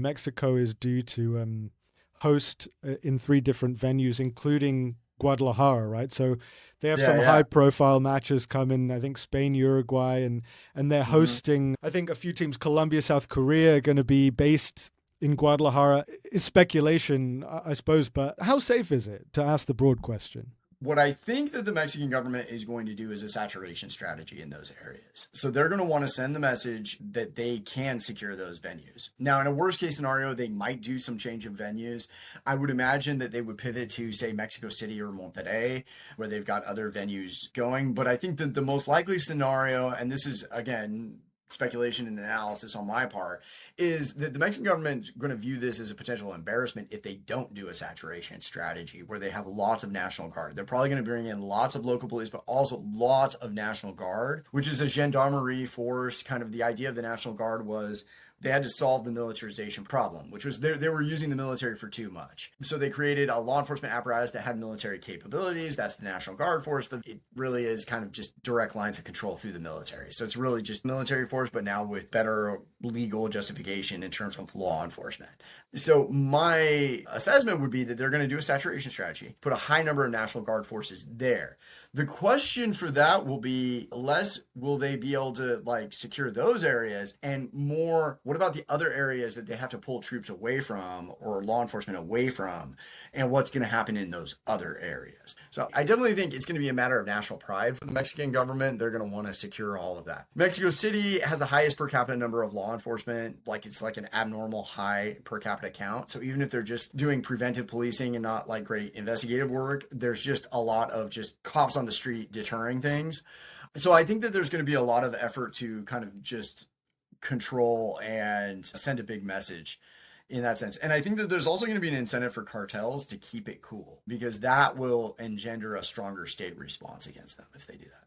Mexico is due to host in three different venues, including Guadalajara, right? So they have Yeah, some yeah. high profile matches coming, I think Spain, Uruguay, and they're hmm hosting, I think a few teams, Colombia, South Korea are going to be based in Guadalajara. It's speculation, I suppose, but how safe is it, to ask the broad question? What I think that the Mexican government is going to do is a saturation strategy in those areas. So they're going to want to send the message that they can secure those venues. Now, in a worst case scenario, they might do some change of venues. I would imagine that they would pivot to, say, Mexico City or Monterrey, where they've got other venues going. But I think that the most likely scenario, and this is, again, speculation and analysis on my part, is that the Mexican government is going to view this as a potential embarrassment if they don't do a saturation strategy where they have lots of National Guard. They're probably going to bring in lots of local police, but also lots of National Guard, which is a gendarmerie force. Kind of the idea of the National Guard was they had to solve the militarization problem, which was they were using the military for too much. So they created a law enforcement apparatus that had military capabilities. That's the National Guard force, but it really is kind of just direct lines of control through the military. So it's really just military force, but now with better legal justification in terms of law enforcement. So my assessment would be that they're going to do a saturation strategy, put a high number of National Guard forces there. The question for that will be less will they be able to like secure those areas, and more what about the other areas that they have to pull troops away from or law enforcement away from, and what's going to happen in those other areas. So I definitely think it's going to be a matter of national pride for the Mexican government. They're going to want to secure all of that. Mexico City has the highest per capita number of law enforcement, like it's like an abnormal high per capita count. So even if they're just doing preventive policing and not like great investigative work, there's just a lot of just cops on the street deterring things. So I think that there's going to be a lot of effort to kind of just control and send a big message in that sense. And I think that there's also going to be an incentive for cartels to keep it cool because that will engender a stronger state response against them if they do that.